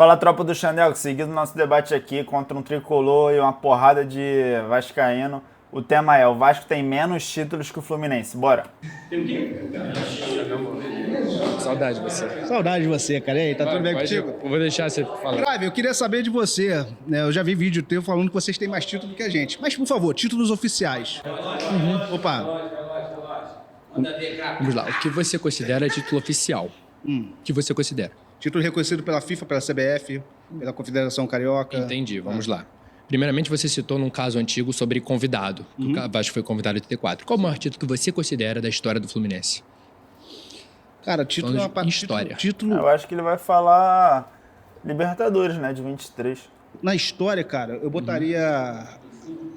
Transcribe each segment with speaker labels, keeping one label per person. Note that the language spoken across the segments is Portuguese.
Speaker 1: Fala, tropa do Xandel, seguindo nosso debate aqui contra um tricolor e uma porrada de vascaíno. O tema é: o Vasco tem menos títulos que o Fluminense. Bora.
Speaker 2: Saudade de você.
Speaker 3: Saudade de você, cara. E aí, tá tudo bem contigo?
Speaker 2: Eu vou deixar você falar.
Speaker 3: Crave, eu queria saber de você, né? Eu já vi vídeo teu falando que vocês têm mais título do que a gente. Mas, por favor, títulos oficiais. Opa.
Speaker 2: Vamos lá. O que você considera título oficial? O que você considera?
Speaker 3: Título reconhecido pela FIFA, pela CBF, pela Confederação Carioca.
Speaker 2: Entendi, vamos lá. Primeiramente, você citou num caso antigo sobre convidado. O Vasco foi convidado em 84. Qual o maior título que você considera da história do Fluminense?
Speaker 3: Cara, título é uma parte.
Speaker 2: História.
Speaker 3: Título
Speaker 1: Eu acho que ele vai falar Libertadores, né? De 23.
Speaker 3: na história, cara, eu botaria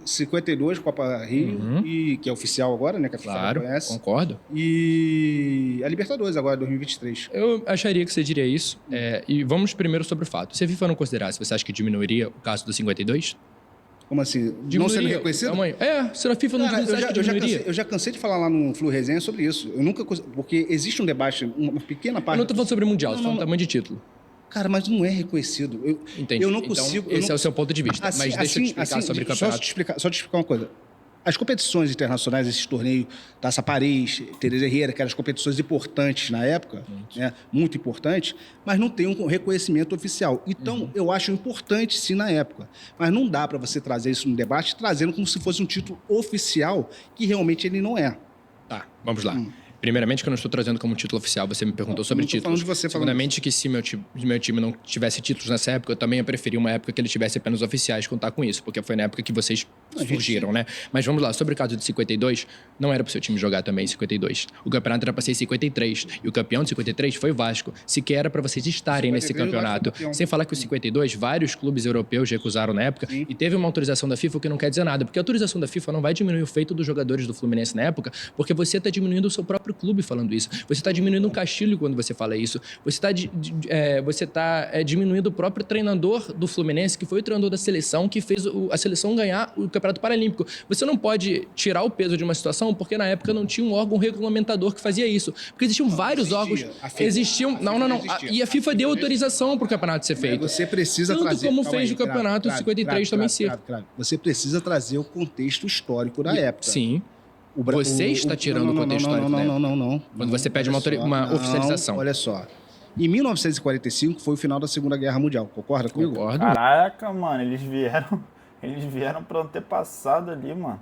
Speaker 3: 52, Copa Rio, e, que é oficial agora, né? Que a FIFA
Speaker 2: Claro,
Speaker 3: conhece.
Speaker 2: concordo.
Speaker 3: E a Libertadores agora, 2023.
Speaker 2: Eu acharia que você diria isso. E vamos primeiro sobre o fato. Se a FIFA não considerasse, você acha que diminuiria o caso do 52?
Speaker 3: Como assim? Não sendo reconhecido?
Speaker 2: Calma aí. Se a FIFA não
Speaker 3: Cara,
Speaker 2: você acha que diminuiria?
Speaker 3: eu já cansei de falar lá no Flu Resenha sobre isso. Eu nunca... Porque existe um debate, uma pequena parte...
Speaker 2: Eu não tô falando sobre mundial, tô falando tamanho de título.
Speaker 3: Cara, mas não é reconhecido.
Speaker 2: Entendi.
Speaker 3: Eu não consigo...
Speaker 2: Então, esse é o seu ponto de vista.
Speaker 3: Assim,
Speaker 2: mas deixa eu te explicar sobre o campeonato.
Speaker 3: Só te explicar uma coisa. As competições internacionais, esses torneios, Taça Paris, Teresa Herrera, que eram as competições importantes na época, né, muito importantes, mas não tem um reconhecimento oficial. Então, eu acho importante, sim, na época. Mas não dá para você trazer isso no debate, trazendo como se fosse um título oficial, que realmente ele não é.
Speaker 2: Tá, vamos lá. Primeiramente, que eu não estou trazendo como título oficial, você me perguntou sobre
Speaker 3: não tô
Speaker 2: títulos.
Speaker 3: falando de você falando
Speaker 2: Segundamente, que se meu time não tivesse títulos nessa época, eu também ia preferir uma época que ele tivesse apenas oficiais, contar com isso, porque foi na época que vocês surgiram, né? Mas vamos lá, sobre o caso de 52, não era para o seu time jogar também em 52. O campeonato era para ser em 53, e o campeão de 53 foi o Vasco. Sequer era para vocês estarem nesse campeonato. Sem falar que o 52, vários clubes europeus recusaram na época, e teve uma autorização da FIFA, o que não quer dizer nada, porque a autorização da FIFA não vai diminuir o feito dos jogadores do Fluminense na época, porque você está diminuindo o seu próprio clube falando isso. Você está diminuindo um Castilho quando você fala isso. Você está diminuindo o próprio treinador do Fluminense, que foi o treinador da seleção, que fez a seleção ganhar o Campeonato Paralímpico. Você não pode tirar o peso de uma situação, porque na época não tinha um órgão regulamentador que fazia isso. Porque existiam vários órgãos. E a FIFA deu autorização para o campeonato ser feito.
Speaker 3: Você precisa
Speaker 2: Tanto
Speaker 3: trazer...
Speaker 2: como fez o campeonato de 53 também ser.
Speaker 3: Você precisa trazer o contexto histórico da época.
Speaker 2: Sim. Você está tirando o contexto histórico da época.
Speaker 3: Não.
Speaker 2: Quando você pede uma oficialização.
Speaker 3: Olha só. Em 1945 foi o final da Segunda Guerra Mundial. Concorda comigo?
Speaker 2: Concordo.
Speaker 1: Caraca, mano, eles vieram pro antepassado ali, mano.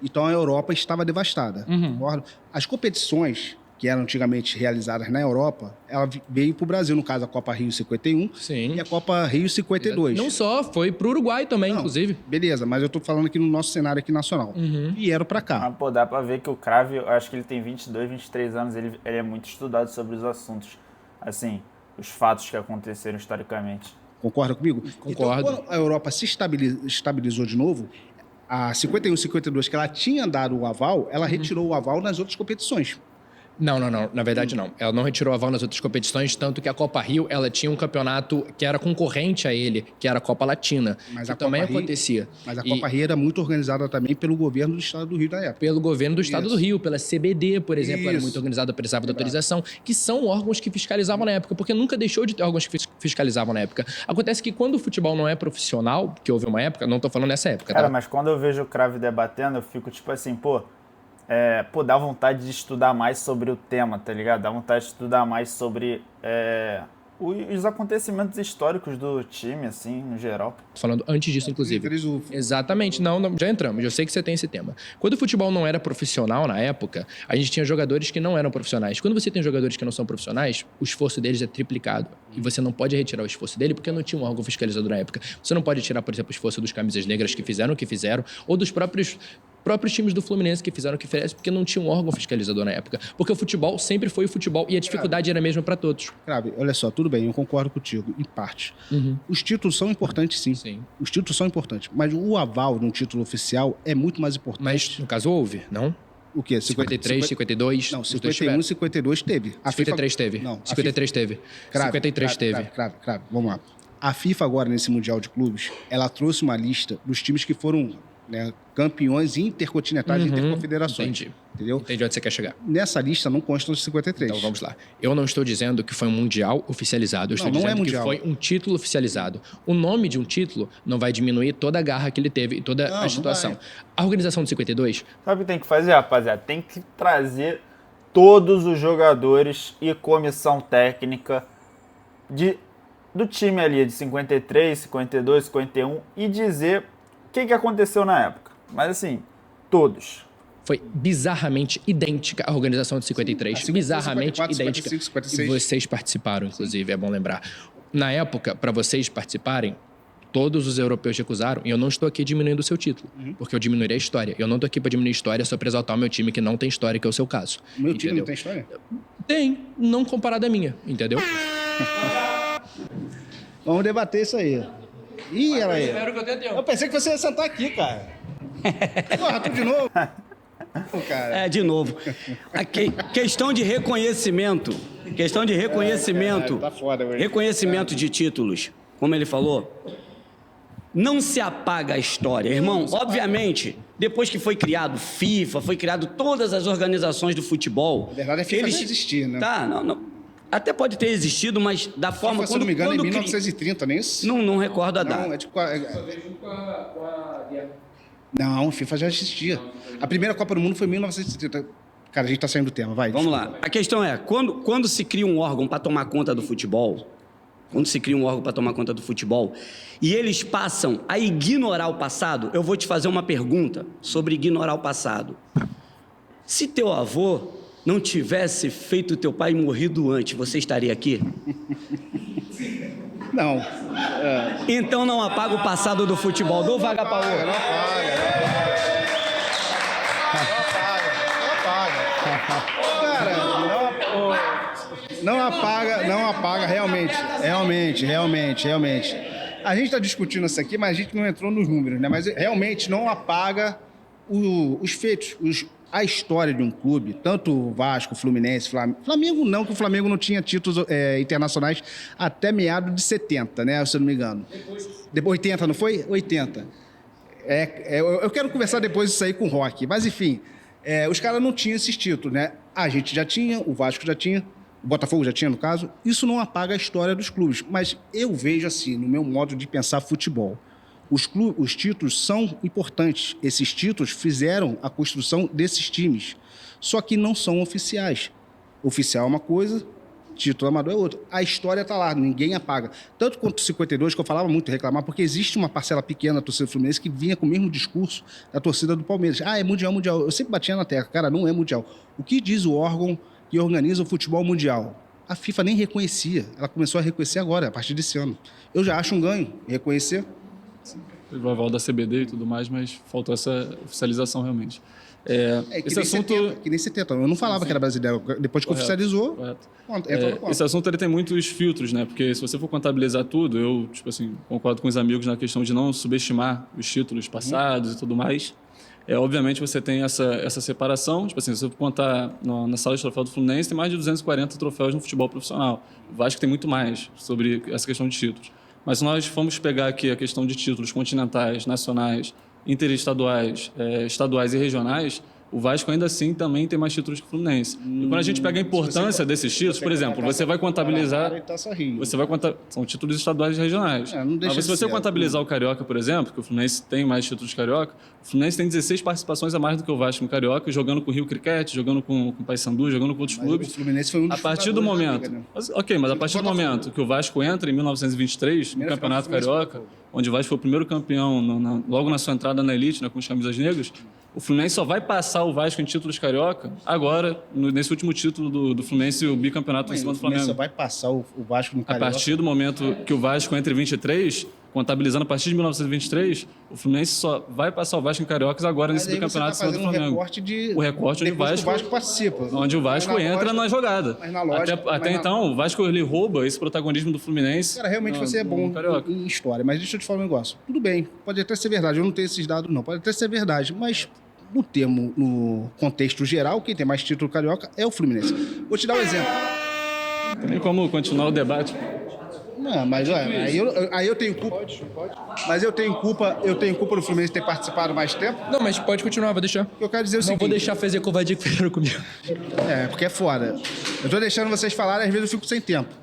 Speaker 3: Então a Europa estava devastada. Concorda? As competições que eram antigamente realizadas na Europa, ela veio para o Brasil, no caso a Copa Rio 51
Speaker 2: Sim.
Speaker 3: e a Copa Rio 52.
Speaker 2: Não só, foi pro Uruguai também, inclusive.
Speaker 3: Beleza, mas eu tô falando aqui no nosso cenário aqui nacional. Vieram para cá.
Speaker 1: Mas, pô, dá pra ver que o Crave, eu acho que ele tem 22, 23 anos, ele é muito estudado sobre os assuntos, assim, os fatos que aconteceram historicamente.
Speaker 3: Concorda comigo?
Speaker 2: Concordo.
Speaker 3: Então, quando a Europa se estabilizou de novo, a 51 e 52, que ela tinha dado o aval, ela retirou o aval nas outras competições.
Speaker 2: Não. Na verdade, não. Ela não retirou a aval nas outras competições, tanto que a Copa Rio, ela tinha um campeonato que era concorrente a ele, que era a Copa Latina,
Speaker 3: Mas
Speaker 2: que
Speaker 3: a
Speaker 2: também
Speaker 3: Copa Rio-
Speaker 2: acontecia.
Speaker 3: Mas a Copa Rio era muito organizada também pelo governo do estado do Rio da época.
Speaker 2: Pelo governo do estado do Rio, pela CBD, por exemplo, era
Speaker 3: Isso.
Speaker 2: muito organizada, precisava de autorização, que são órgãos que fiscalizavam na época, porque nunca deixou de ter órgãos que fiscalizavam na época. Acontece que quando o futebol não é profissional, que houve uma época, não tô falando nessa época,
Speaker 1: Cara,
Speaker 2: tá?
Speaker 1: mas quando eu vejo o Crave debatendo, eu fico tipo assim, dá vontade de estudar mais sobre o tema, tá ligado? Dá vontade de estudar mais sobre os acontecimentos históricos do time, assim, no geral.
Speaker 2: Tô falando antes disso, inclusive. Exatamente, não, já entramos, eu sei que você tem esse tema. Quando o futebol não era profissional na época, a gente tinha jogadores que não eram profissionais. Quando você tem jogadores que não são profissionais, o esforço deles é triplicado. E você não pode retirar o esforço dele porque não tinha um órgão fiscalizador na época. Você não pode tirar, por exemplo, o esforço dos camisas negras que fizeram o que fizeram, ou dos próprios times do Fluminense que fizeram o que fizeram, porque não tinha um órgão fiscalizador na época. Porque o futebol sempre foi o futebol e a dificuldade era a mesma para todos.
Speaker 3: Crave, olha só, tudo bem, eu concordo contigo, em parte. Os títulos são importantes, sim. Os títulos são importantes, mas o aval de um título oficial é muito mais importante.
Speaker 2: Mas, no caso, houve, não?
Speaker 3: O quê?
Speaker 2: 53, 52?
Speaker 3: Não, 51 e 52 teve. A
Speaker 2: 53 teve.
Speaker 3: Não,
Speaker 2: 53 teve. 53 teve.
Speaker 3: Crave, vamos lá. A FIFA agora, nesse Mundial de Clubes, ela trouxe uma lista dos times que foram né? Campeões intercontinentais e interconfederações.
Speaker 2: Entendi.
Speaker 3: Entendeu?
Speaker 2: Entendi onde você quer chegar.
Speaker 3: Nessa lista não constam os 53.
Speaker 2: Então vamos lá. Eu não estou dizendo que foi um mundial oficializado. Eu estou dizendo que foi um título oficializado. O nome de um título não vai diminuir toda a garra que ele teve e toda a situação. A organização do 52...
Speaker 1: Sabe o que tem que fazer, rapaziada? Tem que trazer todos os jogadores e comissão técnica do time ali de 53, 52, 51 e dizer o que aconteceu na época. Mas assim, todos.
Speaker 2: Foi bizarramente idêntica à organização de 53. Bizarramente 54, idêntica. 55, 56. E vocês participaram, inclusive, é bom lembrar. Na época, para vocês participarem, todos os europeus recusaram, e eu não estou aqui diminuindo o seu título, porque eu diminuiria a história. Eu não estou aqui para diminuir a história só para exaltar o meu time que não tem história, que é o seu caso.
Speaker 3: Meu time não tem história?
Speaker 2: Tem, não comparado à minha, entendeu?
Speaker 3: Vamos debater isso aí. Ih, ela aí.
Speaker 2: Eu
Speaker 3: pensei que você ia sentar aqui, cara. Porra, tu de novo?
Speaker 4: Cara. De novo. Questão de reconhecimento. Questão de reconhecimento.
Speaker 3: Tá foda, velho.
Speaker 4: Reconhecimento de títulos. Como ele falou, não se apaga a história, irmão. Obviamente, depois que foi criado FIFA, foi criado todas as organizações do futebol.
Speaker 3: Na verdade, a FIFA não existia, né?
Speaker 4: Tá, não. Até pode ter existido, mas da forma...
Speaker 3: Se não me engano, em 1930, nem isso?
Speaker 4: Não recordo a data.
Speaker 3: Não, é tipo... Não, FIFA já existia. A primeira Copa do Mundo foi em 1930. Cara, a gente tá saindo do tema, vai.
Speaker 4: Vamos lá. A questão é, quando se cria um órgão para tomar conta do futebol, e eles passam a ignorar o passado, eu vou te fazer uma pergunta sobre ignorar o passado. Se teu avô não tivesse feito teu pai morrido antes, você estaria aqui?
Speaker 3: Não.
Speaker 4: Então não apaga o passado do futebol. Do Vagapaô.
Speaker 3: Não apaga, realmente. A gente está discutindo isso aqui, mas a gente não entrou nos números, né? Mas realmente não apaga os feitos, a história de um clube, tanto o Vasco, Fluminense, Flamengo não, que o Flamengo não tinha títulos internacionais até meados de 70, né? Se eu não me engano. Depois 80, não foi? 80. Eu quero conversar depois disso aí com o Roque, mas enfim, os caras não tinham esses títulos, né? A gente já tinha, o Vasco já tinha, o Botafogo já tinha, no caso. Isso não apaga a história dos clubes, mas eu vejo assim, no meu modo de pensar futebol, os títulos são importantes. Esses títulos fizeram a construção desses times, só que não são oficiais. Oficial é uma coisa, título amador é outra. A história está lá, ninguém apaga. Tanto quanto o 52, que eu falava muito, reclamar, porque existe uma parcela pequena da torcida fluminense que vinha com o mesmo discurso da torcida do Palmeiras. É mundial. Eu sempre batia na tecla, cara, não é mundial. O que diz o órgão que organiza o futebol mundial? A FIFA nem reconhecia. Ela começou a reconhecer agora, a partir desse ano. Eu já acho um ganho reconhecer.
Speaker 5: Teve o aval da CBD e tudo mais, mas faltou essa oficialização realmente. Esse assunto...
Speaker 3: que nem 70. Eu não falava que era brasileiro. Depois que oficializou, entrou no ponto.
Speaker 5: Esse assunto ele tem muitos filtros, né? Porque se você for contabilizar tudo, eu concordo com os amigos na questão de não subestimar os títulos passados e tudo mais. Obviamente você tem essa separação. Se você for contar na sala de troféu do Fluminense, tem mais de 240 troféus no futebol profissional. O Vasco tem muito mais sobre essa questão de títulos. Mas se nós formos pegar aqui a questão de títulos continentais, nacionais, interestaduais, estaduais e regionais, o Vasco ainda assim também tem mais títulos que o Fluminense. E quando a gente pega a importância desses títulos, por exemplo, você vai contabilizar... São títulos estaduais e regionais. Mas se você contabilizar o Carioca, por exemplo, que o Fluminense tem mais títulos de Carioca, o Fluminense tem 16 participações a mais do que o Vasco no Carioca, jogando com o Rio Cricket, jogando com o Paysandu, jogando com outros clubes.
Speaker 3: O Fluminense foi um dos
Speaker 5: a partir do momento...
Speaker 3: Liga, né?
Speaker 5: mas a partir do momento que o Vasco entra em 1923, no Campeonato Carioca, onde o Vasco foi o primeiro campeão logo na sua entrada na elite, né, com os camisas negras, o Fluminense só vai passar o Vasco em títulos carioca agora, nesse último título do Fluminense, o bicampeonato em cima do Flamengo.
Speaker 3: O Fluminense só vai passar o Vasco no carioca.
Speaker 5: A partir do momento que o Vasco entra em 23, contabilizando a partir de 1923, o Fluminense só vai passar o Vasco em cariocas agora nesse bicampeonato em cima do Flamengo.
Speaker 3: O recorte
Speaker 5: onde o Vasco
Speaker 3: participa.
Speaker 5: Onde o Vasco entra na jogada.
Speaker 3: Mas na lógica,
Speaker 5: até então, o Vasco ele rouba esse protagonismo do Fluminense.
Speaker 3: Cara, realmente você é bom em história, mas deixa eu te falar um negócio. Tudo bem, pode até ser verdade, eu não tenho esses dados não, pode até ser verdade, mas no contexto geral, quem tem mais título carioca é o Fluminense. Vou te dar um exemplo.
Speaker 5: Tem como continuar o debate?
Speaker 3: Não, mas olha, aí eu tenho culpa. Mas eu tenho culpa do Fluminense ter participado mais tempo.
Speaker 2: Não, mas pode continuar, vou deixar.
Speaker 3: Eu quero dizer o
Speaker 2: Não
Speaker 3: seguinte.
Speaker 2: vou deixar fazer covardia que fizeram comigo.
Speaker 3: Porque é foda. Eu tô deixando vocês falarem, às vezes eu fico sem tempo.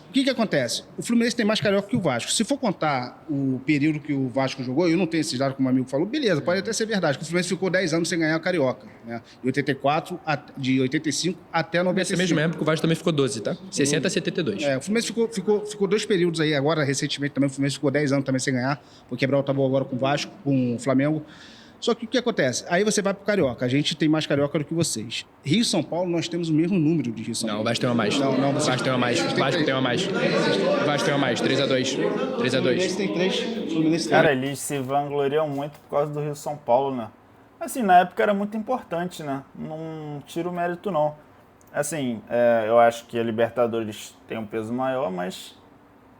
Speaker 3: O que acontece? O Fluminense tem mais carioca que o Vasco. Se for contar o período que o Vasco jogou, eu não tenho esses dados como o amigo falou, beleza, pode até ser verdade, que o Fluminense ficou 10 anos sem ganhar a carioca, né? De 85 até 95.
Speaker 2: Nessa mesma época, o Vasco também ficou 12, tá? 60 a 72.
Speaker 3: O Fluminense ficou 2 períodos aí, agora recentemente também, o Fluminense ficou 10 anos também sem ganhar, o Quebral tá bom agora com o Vasco, com o Flamengo. Só que o que acontece? Aí você vai pro Carioca, a gente tem mais Carioca do que vocês. Rio e São Paulo, nós temos o mesmo número de Rio e São Paulo.
Speaker 2: Não, o Vasco tem uma mais.
Speaker 3: Não,
Speaker 2: o Vasco tem uma mais. O Vasco tem uma mais. O Vasco tem uma mais. 3-2.
Speaker 3: O Fluminense tem 3. Fluminense tem...
Speaker 1: Cara, eles se vangloriam muito por causa do Rio São Paulo, né? Assim, na época era muito importante, né? Não tiro o mérito, não. Assim, eu acho que a Libertadores tem um peso maior, mas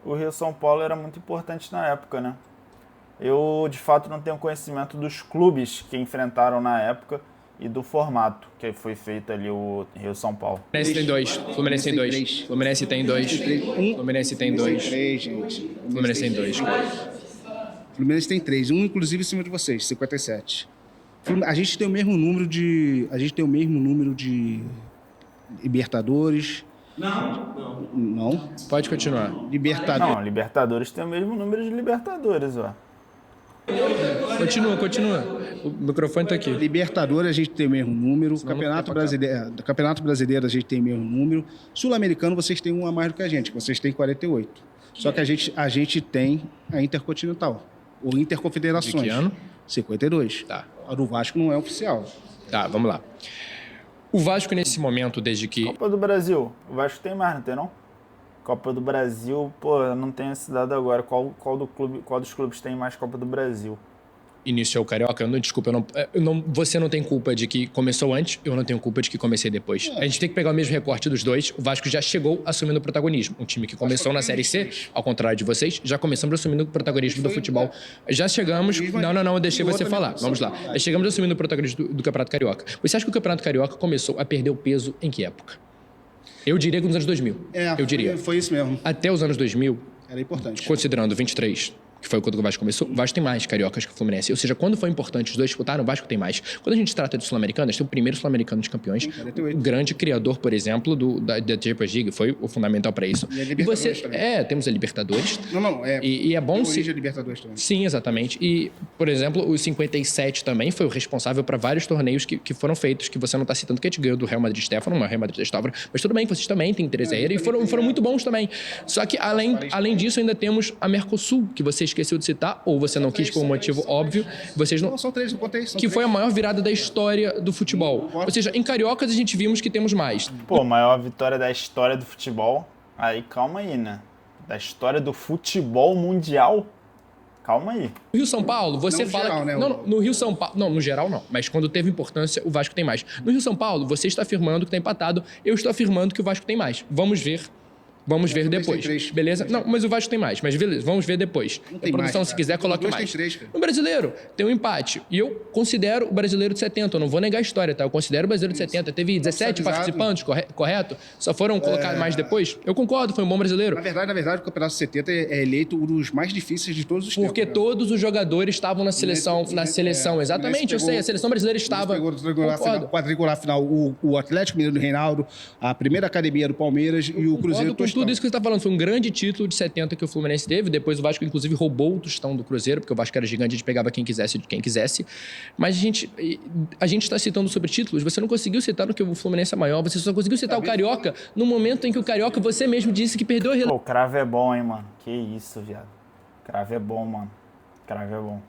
Speaker 1: o Rio São Paulo era muito importante na época, né? Eu, de fato, não tenho conhecimento dos clubes que enfrentaram na época e do formato que foi feito ali o Rio São Paulo.
Speaker 2: Fluminense tem 2. Fluminense tem 2. Fluminense tem 2. Fluminense tem 2.
Speaker 3: 3, gente.
Speaker 2: Fluminense tem 2.
Speaker 3: Fluminense tem 3, um inclusive em cima de vocês, 57. A gente tem o mesmo número de Libertadores. Não.
Speaker 2: Pode continuar.
Speaker 3: Libertadores.
Speaker 1: Não, Libertadores tem o mesmo número de Libertadores, ó.
Speaker 2: Continua. O microfone tá aqui.
Speaker 3: Libertadores a gente tem o mesmo número. Campeonato Brasileiro a gente tem o mesmo número. Sul-Americano vocês têm um a mais do que a gente. Vocês têm 48. Só que a gente tem a Intercontinental. Ou Interconfederações.
Speaker 2: De que ano?
Speaker 3: 52.
Speaker 2: Tá.
Speaker 3: A do Vasco não é oficial.
Speaker 2: Tá, vamos lá. O Vasco, nesse momento, desde que...
Speaker 1: Copa do Brasil. O Vasco tem mais, não tem não? Copa do Brasil, pô, eu não tenho esse dado agora. Qual dos clubes tem mais Copa do Brasil?
Speaker 2: Iniciou o Carioca, desculpa, você não tem culpa de que começou antes, eu não tenho culpa de que comecei depois. A gente tem que pegar o mesmo recorte dos dois. O Vasco já chegou assumindo o protagonismo. Um time que começou na Série C, ao contrário de vocês, já começamos assumindo o protagonismo do futebol. Já chegamos... Não, eu deixei você falar. Vamos lá. Já chegamos assumindo o protagonismo do Campeonato Carioca. Você acha que o Campeonato Carioca começou a perder o peso em que época? Eu diria que nos anos 2000. Eu diria.
Speaker 3: Foi isso mesmo.
Speaker 2: Até os anos 2000...
Speaker 3: Era importante.
Speaker 2: Considerando 23... que foi quando o Vasco começou, o Vasco tem mais cariocas que o Fluminense. Ou seja, quando foi importante os dois disputaram, o Vasco tem mais. Quando a gente trata de Sul-Americanas, tem o primeiro Sul-Americano de campeões. O grande criador, por exemplo, da Champions League, foi o fundamental para isso.
Speaker 3: E você também.
Speaker 2: Temos a Libertadores. E é bom
Speaker 3: se... a Libertadores também.
Speaker 2: Sim, exatamente. E, por exemplo, o 57 também foi o responsável para vários torneios que foram feitos, que você não está citando, que a gente ganhou do Real Madrid Stefano, uma Real Madrid Stefano, mas tudo bem, vocês também têm Teresa Herrera e foram muito bons também. Só que, além disso, ainda temos a Mercosul, que você esqueceu de citar, ou você não quis por um motivo óbvio, vocês não...
Speaker 3: São 3, não contei.
Speaker 2: Que foi a maior virada da história do futebol. Ou seja, em Cariocas a gente vimos que temos mais.
Speaker 1: Pô, maior vitória da história do futebol. Aí, calma aí, né? Da história do futebol mundial. Calma aí.
Speaker 2: No Rio São Paulo, você fala...
Speaker 3: Geral, né?
Speaker 2: Não, no Rio São Paulo... Não, no geral não. Mas quando teve importância, o Vasco tem mais. No Rio São Paulo, você está afirmando que está empatado. Eu estou afirmando que o Vasco tem mais. Vamos ver depois. Beleza? Não, mas o Vasco tem mais. Mas beleza, vamos ver depois. A produção,
Speaker 3: mais,
Speaker 2: se quiser, coloque mais.
Speaker 3: Tem 3, cara.
Speaker 2: No brasileiro, tem um empate. E eu considero o brasileiro de 70. Eu não vou negar a história, tá? Eu considero o brasileiro de 70. Teve 17 participantes, correto? Só foram colocar mais depois? Eu concordo, foi um bom brasileiro.
Speaker 3: Na verdade, o Campeonato de 70 é eleito um dos mais difíceis de todos os tempos.
Speaker 2: Porque todos os jogadores estavam na seleção. Exatamente, eu sei. A seleção brasileira estava...
Speaker 3: Quadrangular final, o Atlético Mineiro do Reinaldo, a primeira academia do Palmeiras e o Cruzeiro
Speaker 2: com tudo isso que você está falando. Foi um grande título de 70 que o Fluminense teve. Depois o Vasco, inclusive, roubou o tostão do Cruzeiro, porque o Vasco era gigante, a gente pegava quem quisesse de quem quisesse. Mas a gente está citando sobre títulos. Você não conseguiu citar no que o Fluminense é maior. Você só conseguiu citar o Carioca no momento em que o Carioca, você mesmo disse que perdeu a relevância.
Speaker 1: Pô, o cravo é bom, hein, mano. Que isso, viado. Cravo é bom, mano. Cravo é bom.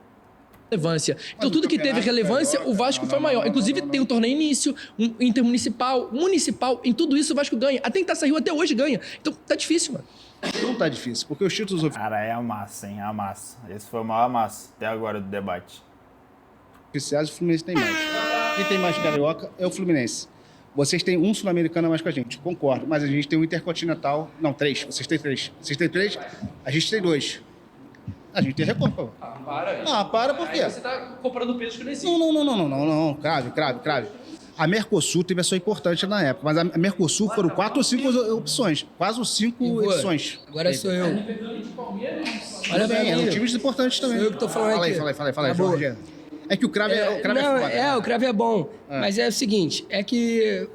Speaker 2: Então, tudo que teve relevância, o Vasco foi maior. Inclusive, tem um torneio início, um intermunicipal, municipal. Em tudo isso, o Vasco ganha. Até que saiu até hoje ganha. Então, tá difícil, mano.
Speaker 3: Não tá difícil, porque os títulos...
Speaker 1: Cara, é a massa, hein? A massa. Esse foi o maior massa até agora do debate.
Speaker 3: Oficiais, o Fluminense tem mais. Quem tem mais carioca é o Fluminense. Vocês têm um sul-americano a mais que a gente, concordo. Mas a gente tem um intercontinental... Não, 3. Vocês têm 3. Vocês têm 3, a gente tem 2. A gente tem Recopa. Para por quê?
Speaker 2: Aí você tá comprando peso que não existe.
Speaker 3: Não. Crave. A Mercosul teve a sua importância na época, mas a Mercosul foram 4 ou 5 opções, quase 5 edições.
Speaker 6: Agora sou eu.
Speaker 3: Olha bem, eram times importantes também.
Speaker 6: Sou eu que tô falando aqui.
Speaker 3: Fala aí, Jorge. É que o Crave é foda.
Speaker 6: O Crave é bom. Mas é o seguinte, é que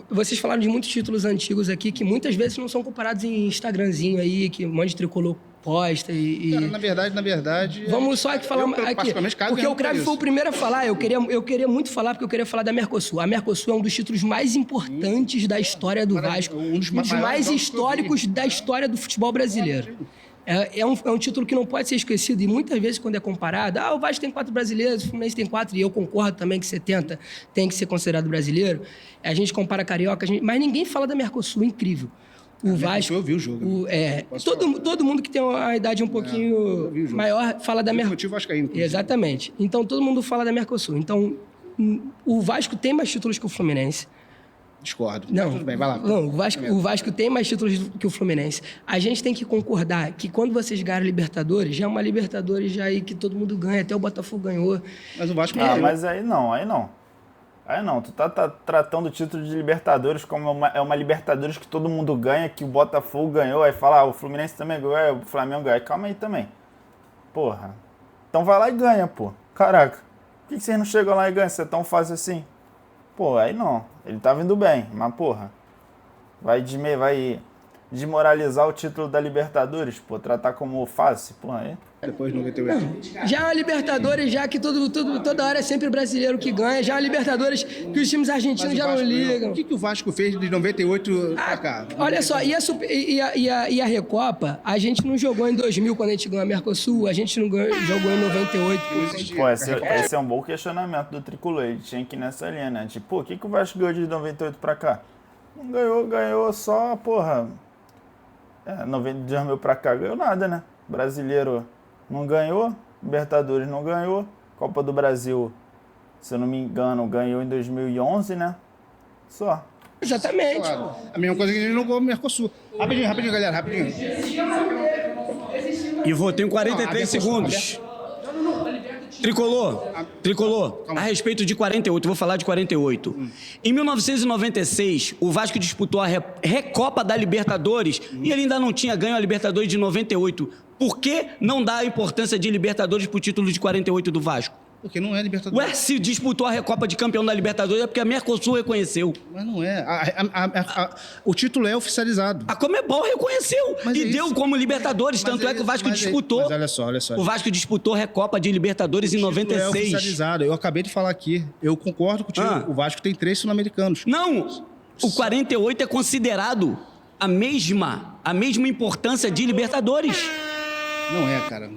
Speaker 6: vocês falaram de muitos títulos antigos aqui que muitas vezes não são comparados em Instagramzinho aí, que um monte de tricolor posta e...
Speaker 3: Cara, na verdade...
Speaker 6: Vamos só aqui falar aqui, porque o Crave foi o primeiro a falar, eu queria muito falar, porque eu queria falar da Mercosul. A Mercosul é um dos títulos mais importantes da história do Vasco, um dos mais históricos da história do futebol brasileiro. É um título que não pode ser esquecido, e muitas vezes quando é comparado, o Vasco tem 4 brasileiros, o Fluminense tem 4, e eu concordo também que 70 tem que ser considerado brasileiro. A gente compara carioca, mas ninguém fala da Mercosul, incrível. O Vasco...
Speaker 3: Eu vi o jogo.
Speaker 6: Todo mundo que tem uma idade um pouquinho maior fala da Mercosul.
Speaker 3: Motivo vascaíno.
Speaker 6: Exatamente. Então, todo mundo fala da Mercosul. Então, o Vasco tem mais títulos que o Fluminense.
Speaker 3: Discordo.
Speaker 6: Não,
Speaker 3: tudo bem, vai lá.
Speaker 6: Não, o Vasco tem mais títulos que o Fluminense. A gente tem que concordar que quando vocês ganharam Libertadores, já é uma Libertadores já aí que todo mundo ganha, até o Botafogo ganhou.
Speaker 3: Mas o Vasco...
Speaker 1: mas aí não. Tu tá tratando o título de Libertadores como uma Libertadores que todo mundo ganha, que o Botafogo ganhou, aí fala, o Fluminense também ganhou, o Flamengo ganhou. Calma aí também. Porra. Então vai lá e ganha, pô. Caraca. Por que vocês não chegam lá e ganham se é tão fácil assim? Pô, aí não. Ele tá vindo bem, mas porra. Vai desmoralizar o título da Libertadores, pô. Tratar como fácil, porra, aí...
Speaker 3: Depois de 98.
Speaker 6: Já a Libertadores, já que toda hora é sempre o brasileiro que ganha. Já a Libertadores, que os times argentinos já não ligam.
Speaker 3: O que o Vasco fez de 98 pra cá?
Speaker 6: Olha só, e a Recopa, a gente não jogou em 2000 quando a gente ganhou a Mercosul, a gente não jogou em 98.
Speaker 1: Pô, esse é um bom questionamento do Tricolor. Ele tinha que ir nessa linha, né? Tipo, o que o Vasco ganhou de 98 pra cá? Não ganhou só, porra... 2000 pra cá ganhou nada, né? Brasileiro... não ganhou, Libertadores não ganhou, Copa do Brasil, se eu não me engano, ganhou em 2011, né? Só.
Speaker 6: Exatamente.
Speaker 3: Claro. A mesma coisa que a gente não ganhou no Mercosul. Rapidinho, galera, rapidinho.
Speaker 4: E vou, tenho 43 segundos. Tricolor, a respeito de 48, vou falar de 48. Em 1996, o Vasco disputou a Recopa da Libertadores e ele ainda não tinha ganho a Libertadores de 98. Por que não dá a importância de Libertadores pro título de 48 do Vasco?
Speaker 3: Porque não é Libertadores.
Speaker 4: Ué, se disputou a Recopa de Campeão da Libertadores é porque a Mercosul reconheceu.
Speaker 3: Mas não é. O título é oficializado.
Speaker 4: A Conmebol reconheceu e deu como Libertadores, tanto é que o Vasco disputou.
Speaker 3: Mas olha só.
Speaker 4: O Vasco disputou a Recopa de Libertadores em 96.
Speaker 3: É oficializado. Eu acabei de falar aqui. Eu concordo contigo. O Vasco tem 3 sul-americanos.
Speaker 4: Não! O 48 é considerado a mesma importância de Libertadores.
Speaker 3: Não é, cara.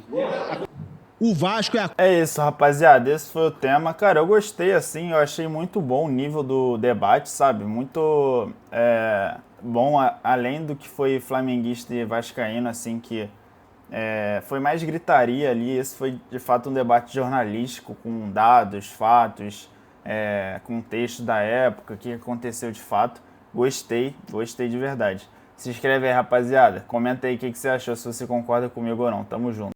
Speaker 3: O Vasco é a...
Speaker 1: É isso, rapaziada. Esse foi o tema. Cara, eu gostei, assim. Eu achei muito bom o nível do debate, sabe? Muito bom, além do que foi flamenguista e vascaíno, assim, que foi mais gritaria ali. Esse foi, de fato, um debate jornalístico com dados, fatos, com texto da época, o que aconteceu de fato. Gostei de verdade. Se inscreve aí, rapaziada. Comenta aí o que você achou, se você concorda comigo ou não. Tamo junto.